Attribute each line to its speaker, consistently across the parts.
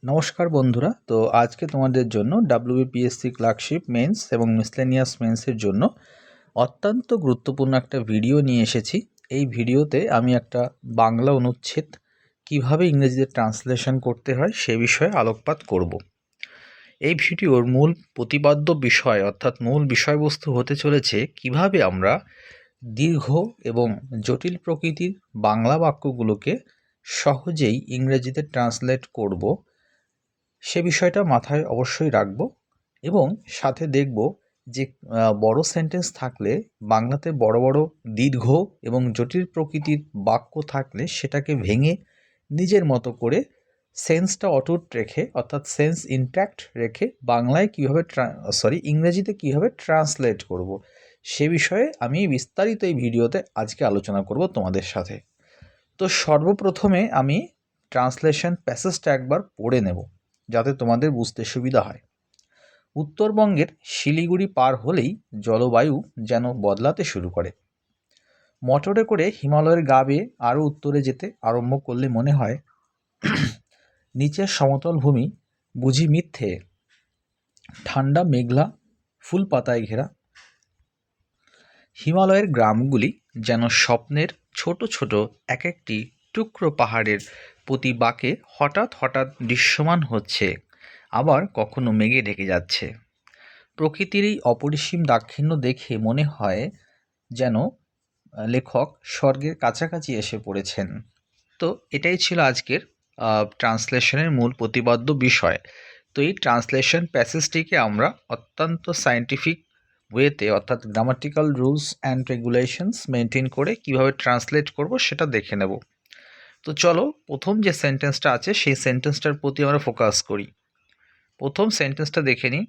Speaker 1: নমস্কার বন্ধুরা। তো আজকে তোমাদের জন্য ডাব্লিউবিপিএসসি ক্লার্কশিপ মেন্স এবং মিসলেনিয়াস মেন্সের জন্য অত্যন্ত গুরুত্বপূর্ণ একটা ভিডিও নিয়ে এসেছি। এই ভিডিওতে আমি একটা বাংলা অনুচ্ছেদ কিভাবে ইংরেজিতে ট্রান্সলেশন করতে হয় সে বিষয়ে আলোকপাত করব। এই ভিডিওর মূল প্রতিপাদ্য বিষয় অর্থাৎ মূল বিষয়বস্তু হতে চলেছে কিভাবে আমরা দীর্ঘ এবং জটিল প্রকৃতির বাংলা বাক্যগুলোকে সহজেই ইংরেজিতে ট্রান্সলেট করব, সে বিষয়টা মাথায় অবশ্যই রাখব। এবং সাথে দেখব যে বড় সেন্টেন্স থাকলে বাংলাতে বড় বড় দীর্ঘ এবং জটিল প্রকৃতির বাক্য থাকলে সেটাকে ভেঙে নিজের মতো করে সেন্সটা অটুট রেখে অর্থাৎ সেন্স ইনট্যাক্ট রেখে বাংলায় কীভাবে ইংরেজিতে কীভাবে ট্রান্সলেট করব, সে বিষয়ে আমি বিস্তারিত এই ভিডিওতে আজকে আলোচনা করব তোমাদের সাথে। তো সর্বপ্রথমে আমি ট্রান্সলেশন প্যাসেজটা একবার পড়ে নেব যাতে তোমাদের বুঝতে সুবিধা হয়। উত্তরবঙ্গের শিলিগুড়ি পার হলেই জলবায়ু যেন বদলাতে শুরু করে। মোটরে করে হিমালয়ের গা বেয়ে আরও উত্তরে যেতে আরম্ভ করলে মনে হয় নিচের সমতল ভূমি বুঝি মিথ্যে, ঠান্ডা মেঘলা ফুল পাতায় ঘেরা। হিমালয়ের গ্রামগুলি যেন স্বপ্নের ছোট ছোট এক একটি টুকরো পাহাড়ের প্রতি বাঁকে হঠাৎ হঠাৎ দৃশ্যমান হচ্ছে, আবার কখনো মেঘে ঢেকে যাচ্ছে। প্রকৃতির এই অপরিসীম দাক্ষিণ্য দেখে মনে হয় যেন লেখক স্বর্গের কাছাকাছি এসে পড়েছেন। তো এটাই ছিল আজকের ট্রান্সলেশনের মূল প্রতিপাদ্য বিষয়। তো এই ট্রান্সলেশন প্যাসেজটিকে আমরা অত্যন্ত সায়েন্টিফিক ওয়েতে অর্থাৎ grammatical rules and regulations maintain করে কিভাবে ট্রান্সলেট করব সেটা দেখে নেব। তো চলো প্রথম যে সেন্টেন্সটা আছে সেই সেন্টেন্সটার প্রতি আমরা ফোকাস করি। প্রথম সেন্টেন্সটা দেখে নিই।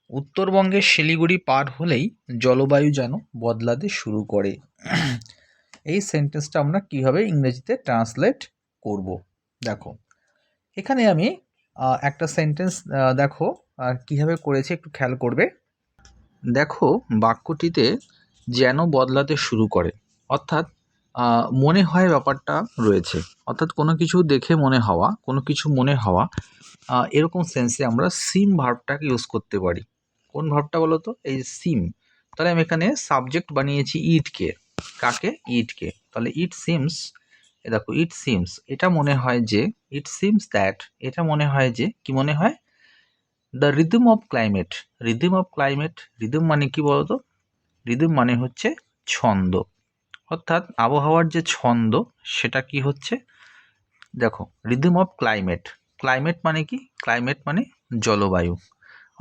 Speaker 1: উত্তরবঙ্গের শিলিগুড়ি পার হলেই জলবায়ু যেন বদলাতে শুরু করে। এই সেন্টেন্সটা আমরা কিভাবে ইংরেজিতে ট্রান্সলেট করব দেখো। এখানে আমি একটা সেন্টেন্স দেখো কিভাবে করেছি একটু খেয়াল করবে। দেখো বাক্যটিতে যেন বদলাতে শুরু করে অর্থাৎ মনে হয় ব্যাপারটা রয়েছে, অর্থাৎ কোনো কিছু দেখে মনে হওয়া, কোনো কিছু মনে হওয়া, এরকম সেন্সে আমরা সিম ভার্বটাকে ইউজ করতে পারি। কোন ভার্বটা বলো তো? এই সিম। তাহলে আমি এখানে সাবজেক্ট বানিয়েছি ইটকে। কাকে? ইটকে। তাহলে ইট সিমস, দেখো ইট সিমস, এটা মনে হয় যে, ইট সিমস দ্যাট, এটা মনে হয় যে, কি মনে হয়? The rhythm of climate. Rhythm of climate, rhythm মানে কি বলতো? রিদম মানে হচ্ছে ছন্দ, অর্থাৎ আবহাওয়ার যে ছন্দ সেটা কি হচ্ছে দেখো। রিদম অফ ক্লাইমেট, ক্লাইমেট মানে কি? ক্লাইমেট মানে জলবায়ু,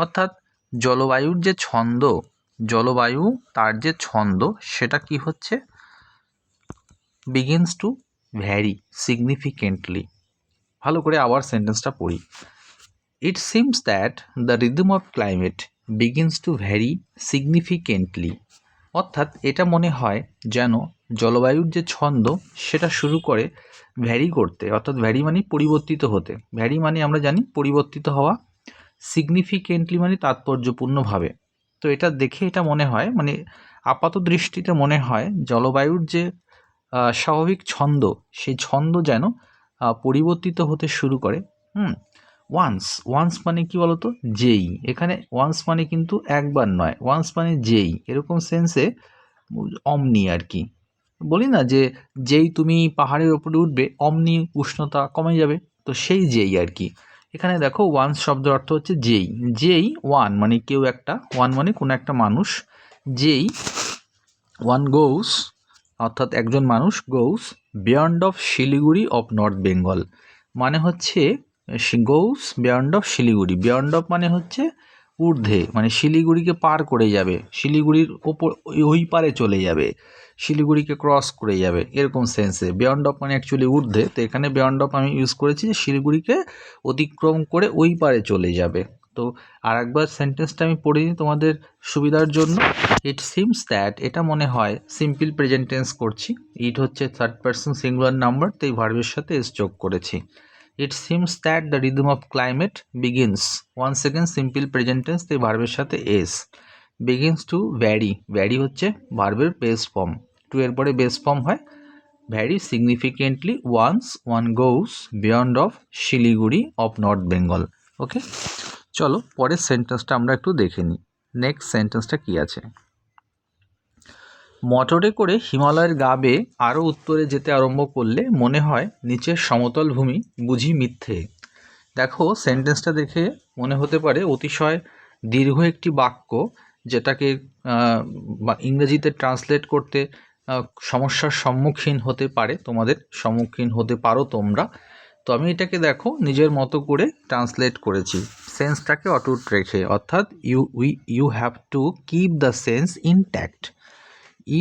Speaker 1: অর্থাৎ জলবায়ুর যে ছন্দ, জলবায়ু তার যে ছন্দ সেটা কি হচ্ছে? Begins to vary significantly. ভালো করে আবার সেন্টেন্সটা পড়ি। It seems that the rhythm of climate begins to vary significantly, অর্থাৎ এটা মনে হয় যেন জলবায়ুর যে ছন্দ সেটা শুরু করে ভ্যারি করতে, অর্থাৎ ভ্যারি মানে পরিবর্তিত হতে, ভ্যারি মানে আমরা জানি পরিবর্তিত হওয়া, সিগনিফিকেন্টলি মানে তাৎপর্যপূর্ণভাবে। তো এটা দেখে এটা মনে হয়, মানে আপাত দৃষ্টিতে মনে হয় জলবায়ুর যে স্বাভাবিক ছন্দ, সেই ছন্দ যেন পরিবর্তিত হতে শুরু করে। ওয়ান্স, ওয়ান্স মানে কি বলতো? যেই। এখানে ওয়ান্স মানে কিন্তু একবার নয়, ওয়ান্স মানে যেই, এরকম সেন্সে অমনি আর কি। বলি না যে যেই তুমি পাহাড়ের ওপরে উঠবে অমনি উষ্ণতা কমে যাবে, তো সেই যেই আর কি। এখানে দেখো ওয়ান্স শব্দের অর্থ হচ্ছে যেই। যেই, ওয়ান মানে কেউ একটা, ওয়ান মানে কোনো একটা মানুষ, যেই ওয়ান গোস অর্থাৎ একজন মানুষ, goes beyond of Siliguri of north Bengal মানে হচ্ছে goes beyond of Siliguri. Beyond of মানে হচ্ছে ঊর্ধ্বে, মানে শিলিগুড়িকে পার করে যাবে, শিলিগুড়ির ওপর ওই পারে চলে যাবে, শিলিগুড়িকে ক্রস করে যাবে, এরকম সেন্সে। বিয়ন্ড অফ মানে অ্যাকচুয়ালি ঊর্ধ্বে, তো এখানে বিয়ন্ড অফ আমি ইউজ করেছি যে শিলিগুড়িকে অতিক্রম করে ওই পারে চলে যাবে। তো আর একবার সেন্টেন্সটা আমি পড়ে নিই তোমাদের সুবিধার জন্য। ইট সিমস দ্যাট, এটা মনে হয়, সিম্পল প্রেজেন্ট টেন্স করছি, ইট হচ্ছে থার্ড পারসন সিঙ্গুলার নাম্বার, তো এই ভার্বের সাথে এস যোগ করেছি। It seems that the rhythm of climate begins, one second simple present tense, তো এই ভার্বের সাথে s, begins to vary, vary হচ্ছে ভার্বের বেস ফর্ম, টু এর পরে বেস ফর্ম হয়, vary significantly once one goes beyond of Siliguri of north Bengal. Okay, চলো পরের সেন্টেন্সটা আমরা একটু দেখে নিই। নেক্সট সেন্টেন্সটা কী আছে? মোটরে করে হিমালয়ের গা বেয়ে আরও উত্তরে যেতে আরম্ভ করলে মনে হয় নিচের সমতল ভূমি বুঝি মিথ্যে। দেখো, সেন্টেন্সটা দেখে মনে হতে পারে অতিশয় দীর্ঘ একটি বাক্য, যেটাকে ইংরেজিতে ট্রান্সলেট করতে সমস্যার সম্মুখীন হতে পারে, তোমাদের সম্মুখীন হতে পারো তোমরা। তো আমি এটাকে দেখো নিজের মতো করে ট্রান্সলেট করেছি, সেন্সটাকে অটুট রেখে, অর্থাৎ you have to keep the sense intact.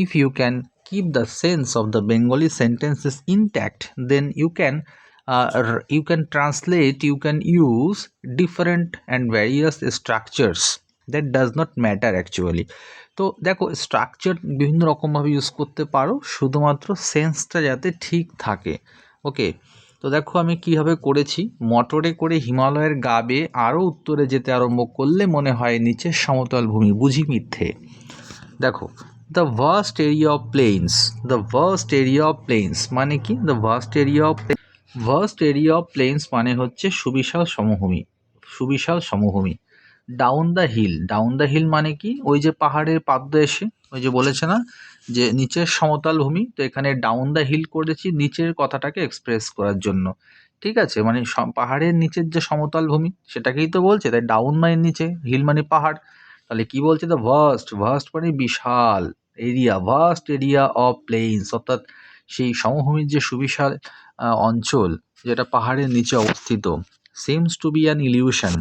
Speaker 1: If you can keep the sense of the Bengali sentences intact, then you can translate, you can use different and various structures. That does not matter actually. তো দেখো, structure বিভিন্ন রকমভাবে use করতে পারো, শুধুমাত্র সেন্সটা যাতে ঠিক থাকে। ওকে, তো দেখো আমি কীভাবে করেছি। মোটরে করে হিমালয়ের গা বেয়ে আরও উত্তরে যেতে আরম্ভ করলে মনে হয় নিচের সমতল ভূমি বুঝি মিথ্যে। দেখো, the vast area of planes, the vast area of planes মানে কি? The vast area of planes মানে হচ্ছে সুবিশাল সমভূমি, সুবিশাল সমভূমি। ডাউন দ্য হিল মানে কি? ওই যে পাহাড়ের পাদদেশে, ওই যে বলেছে না যে নিচের সমতল ভূমি, তো এখানে ডাউন দ্য হিল করেছি নিচের কথাটাকে এক্সপ্রেস করার জন্য। ঠিক আছে, মানে পাহাড়ের নিচের যে সমতল ভূমি সেটাকেই তো বলছে, তাই ডাউন মানে নিচে, হিল মানে পাহাড়। তাহলে কি বলছে? দ্য ভাস্ট মানে বিশাল, area, vast area of plains, অর্থাৎ সেই সমভূমির যে সুবিশাল অঞ্চল যেটা পাহাড়ের নিচে অবস্থিত। Seems to be an illusion,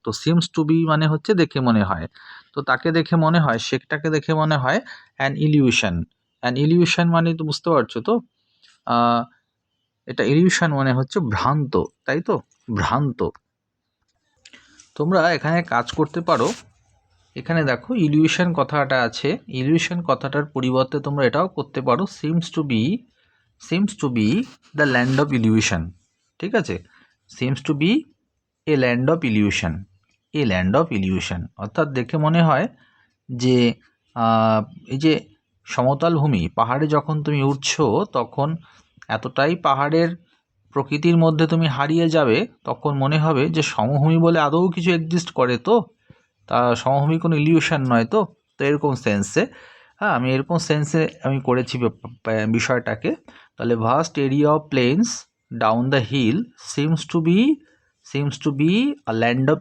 Speaker 1: তো সিমস টু বি মানে হচ্ছে দেখে মনে হয়, তো তাকে দেখে মনে হয়, সেটাকে দেখে মনে হয় অ্যান ইলিউশন মানে তো বুঝতে পারছো তো, এটা ইলিউশন মানে হচ্ছে ভ্রান্ত, তাই তো, ভ্রান্ত। তোমরা এখানে কাজ করতে পারো, এখানে দেখো ইলিউশন কথাটা আছে, ইলিউশন কথাটার পরিবর্তে তোমরা এটাও করতে পারো, seems to be the land of illusion. ঠিক আছে, seems to be a land of illusion, অর্থাৎ দেখে মনে হয় যে এই যে সমতল ভূমি, পাহাড়ে যখন তুমি উঠছো তখন এতটাই পাহাড়ের প্রকৃতির মধ্যে তুমি হারিয়ে যাবে, তখন মনে হবে যে সমভূমি বলে আদৌ কিছু এক্সিস্ট করে, তো তা সমভূমি কোনো ইলিউশন নয়, তো এরকম সেন্সে, হ্যাঁ, আমি এরকম সেন্সে আমি করেছি বিষয়টাকে। তাহলে vast area of plains down the hill seems to be a land of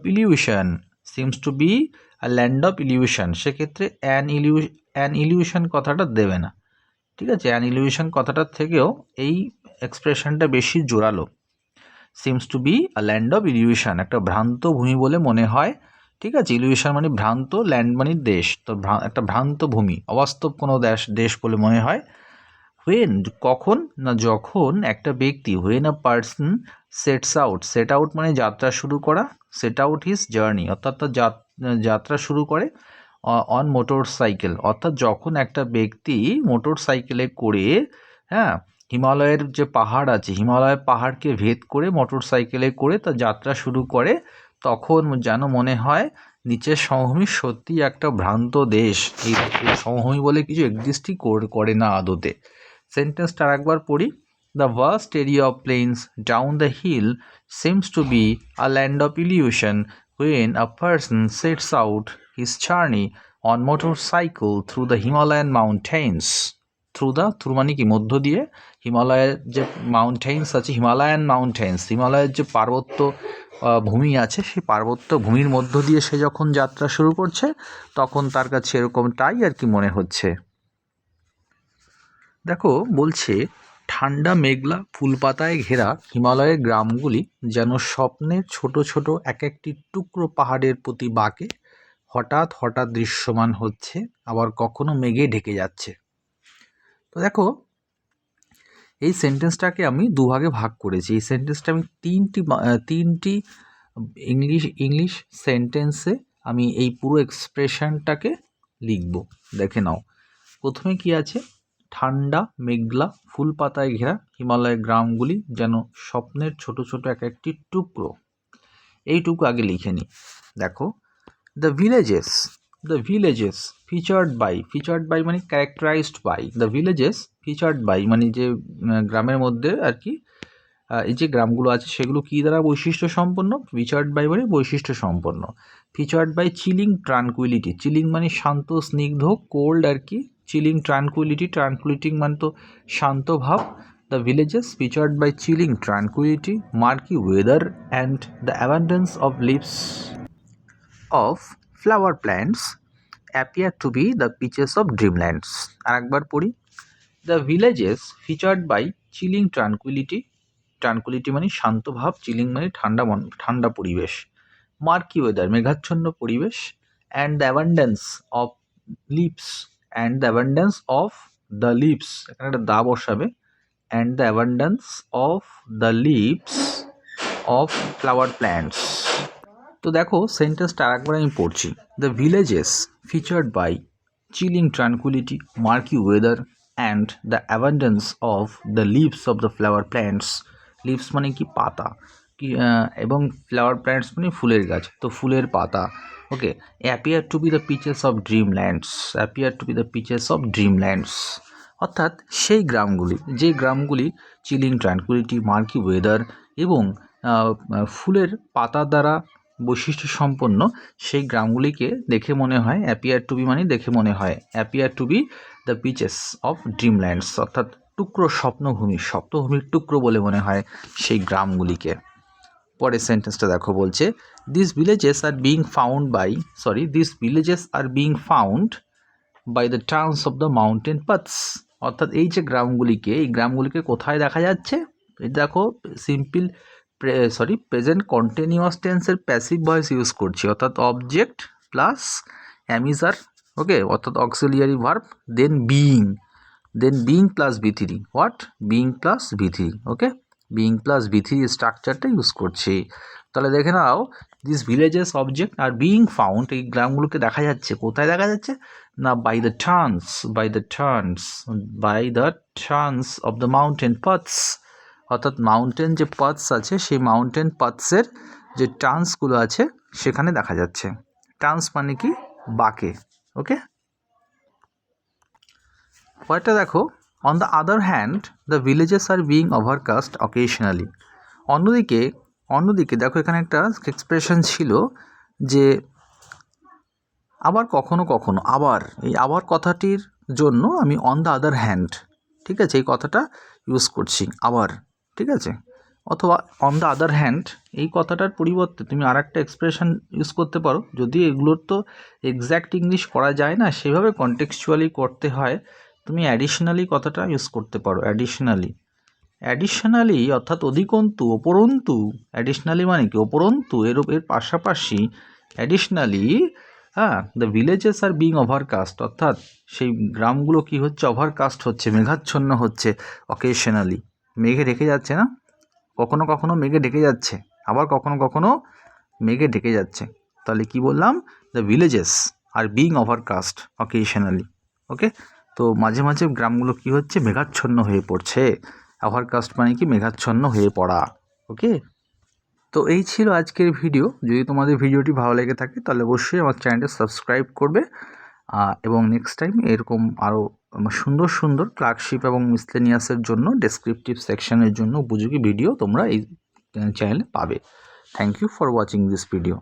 Speaker 1: illusion, সেক্ষেত্রে অ্যান ইলিউশন কথাটা দেবে না। ঠিক আছে, অ্যান ইলিউশন কথাটার থেকেও এই এক্সপ্রেশনটা বেশি জোরালো। Seems to be a land of illusion, একটা ভ্রান্ত ভূমি বলে মনে হয়। ঠিক আছে, ইলিউশন মানে ভ্রান্ত, ল্যান্ড মানে দেশ, তো একটা ভ্রান্ত ভূমি, অবাস্তব কোনো দেশ বলে মনে হয়। হোয়েন কখন না, যখন একটা ব্যক্তি, when a person set out মানে যাত্রা শুরু করা, সেট আউট হিজ জার্নি, অর্থাৎ তার যাত্রা শুরু করে অন মোটর সাইকেল, অর্থাৎ যখন একটা ব্যক্তি মোটর সাইকেলে করে, হ্যাঁ, হিমালয়ের যে পাহাড় আছে, হিমালয়ের পাহাড়কে ভেদ করে মোটর সাইকেলে করে তার যাত্রা শুরু করে, তখন যেন মনে হয় নিচের সমভূমি সত্যি একটা ভ্রান্ত দেশ, এই সমভূমি বলে কিছু এক্সিস্টই করে না আদতে। সেন্টেন্সটা আরেকবার পড়ি। The vast area of plains down the hill seems to be a land of illusion when a person sets out his journey on motorcycle through the Himalayan mountains. Through মানে কি? মধ্য দিয়ে। হিমালয়ের যে মাউন্টেন্স আছে, হিমালয়ের যে পার্বত্য ভূমি আছে, সেই পার্বত্য ভূমির মধ্য দিয়ে সে যখন যাত্রা শুরু করছে, তখন তার কাছে এরকমটাই আর কি মনে হচ্ছে। দেখো, বলছে ঠান্ডা মেঘলা ফুলপাতায় ঘেরা হিমালয়ের গ্রামগুলি যেন স্বপ্নের ছোট ছোট এক একটি টুকরো পাহাড়ের প্রতি বাঁকে হঠাৎ হঠাৎ দৃশ্যমান হচ্ছে, আবার কখনো মেঘে ঢেকে যাচ্ছে। তো দেখো, এই সেন্টেন্সটাকে আমি দুভাগে ভাগ করেছি। এই সেন্টেন্সটা আমি তিনটি ইংলিশ সেন্টেন্সে আমি এই পুরো এক্সপ্রেশনটাকে লিখব। দেখে নাও, প্রথমে কি আছে? ঠান্ডা মেঘলা ফুল পাতায় ঘেরা হিমালয়ের গ্রামগুলি যেন স্বপ্নের ছোট ছোট এক একটি টুকরো। এইটুকু আগে লিখে নিই। দেখো, the villages the villages featured by মানে characterised by, the villages featured by মানে যে গ্রামের মধ্যে আর কি এই যে গ্রামগুলো আছে সেগুলো কী দ্বারা বৈশিষ্ট্য সম্পন্ন, ফিচার্ড বাই মানে বৈশিষ্ট্য সম্পন্ন, ফিচার্ড বাই চিলিং ট্রানকুইলিটি, চিলিং মানে শান্ত স্নিগ্ধ, কোল্ড আর কি, চিলিং ট্রানকুইলিটি মানে তো শান্ত ভাব। The villages featured by chilling tranquillity, murky weather and the abundance of leaves of flower plants appear to be the pieces of dreamlands. আর একবার পড়ি, the villages featured by chilling tranquillity মানে শান্ত ভাব, চিলিং মানে ঠান্ডা পরিবেশ, মার্কি ওয়েদার মেঘাচ্ছন্ন পরিবেশ, and the abundance of the leaves এখানে একটা দা বসাবে, and the abundance of the leaves of flower plants. তো দেখো সেন্টেন্সটা আরেকবার আমি পড়ছি, the villages featured by chilling tranquillity, murky weather and the abundance of the leaves of the flower plants, leaves মানে কি পাতা, কি এবং ফ্লাওয়ার প্ল্যান্টস মানে ফুলের গাছ, তো ফুলের পাতা, okay, appear to be the pieces of dreamlands, অর্থাৎ সেই গ্রামগুলি, যে গ্রামগুলি চিলিং ট্রানকুইলিটি, মার্কি ওয়েদার এবং ফুলের পাতা দ্বারা বৈশিষ্ট্য সম্পন্ন, সেই গ্রামগুলিকে দেখে মনে হয়, অ্যাপিয়ার টু বি মানে দেখে মনে হয়, appear to be the pieces of dreamlands, অর্থাৎ টুকরো সপ্তভূমির টুকরো বলে মনে হয় সেই গ্রামগুলিকে। পরের সেন্টেন্সটা দেখো, বলছে this villages are being found by the turns of the mountain paths, অর্থাৎ এই গ্রামগুলিকে কোথায় দেখা যাচ্ছে, এই দেখো প্রেজেন্ট কন্টিনিউয়াস টেন্সের প্যাসিভ ভয়েস ইউজ করছি, অর্থাৎ অবজেক্ট প্লাস অ্যামিজার, ওকে, অর্থাৎ auxiliary verb then being plus V3, being plus V3, okay, being plus V3 স্ট্রাকচারটা ইউজ করছি। তাহলে দেখে নাও, this villages object are being found, এই গ্রামগুলোকে দেখা যাচ্ছে, কোথায় দেখা যাচ্ছে না, by the turns of the mountain paths, অর্থাৎ মাউন্টেন যে পাথস আছে সেই মাউন্টেন পাথসের যে টার্নসগুলো আছে সেখানে দেখা যাচ্ছে, টার্নস মানে কি বাঁকে, ওকে। পরেরটা দেখো, on the other hand the villages are being overcast occasionally, অন্যদিকে দেখো এখানে একটা এক্সপ্রেশন ছিল যে আবার কখনো, এই আবার কথাটির জন্য আমি অন দ্য আদার হ্যান্ড, ঠিক আছে, এই কথাটা ইউজ করছি আবার, ঠিক আছে, অথবা অন দ্য আদার হ্যান্ড এই কথাটার পরিবর্তে তুমি আর একটা এক্সপ্রেশন ইউজ করতে পারো, যদি এগুলোর তো এক্স্যাক্ট ইংলিশ করা যায় না, সেভাবে কন্টেক্সচুয়ালি করতে হয়, তুমি অ্যাডিশনালি কথাটা ইউজ করতে পারো, অ্যাডিশনালি অর্থাৎ অধিকন্তু, ওপরন্তু, অ্যাডিশনালি মানে কি ওপরন্তু, এর পাশাপাশি, অ্যাডিশনালি, হ্যাঁ, the villages are being overcast, অর্থাৎ সেই গ্রামগুলো কি হচ্ছে, ওভারকাস্ট হচ্ছে, মেঘাচ্ছন্ন হচ্ছে, অকেশনালি মেঘে ঢেকে যাচ্ছে, না, কখনো কখনো মেঘে ঢেকে যাচ্ছে, আবার কখনো কখনো মেঘে ঢেকে যাচ্ছে, তাহলে কি বললাম, the villages are being overcast occasionally, okay. তো মাঝে মাঝে গ্রামগুলো কি হচ্ছে, মেঘাচ্ছন্ন হয়ে পড়ছে, ওভারকাস্ট মানে কি মেঘাচ্ছন্ন হয়ে পড়া, ওকে। তো এই ছিল আজকের ভিডিও। যদি তোমাদের ভিডিওটি ভালো লেগে থাকে তাহলে অবশ্যই আমার চ্যানেলটা সাবস্ক্রাইব করবে, এবং নেক্সট টাইম এরকম আরও সুন্দর সুন্দর ক্লার্কশিপ এবং মিসলেনিয়াসের জন্য ডেসক্রিপটিভ সেকশনের জন্য উপযোগী ভিডিও তোমরা এই চ্যানেলে পাবে। Thank you for watching this video.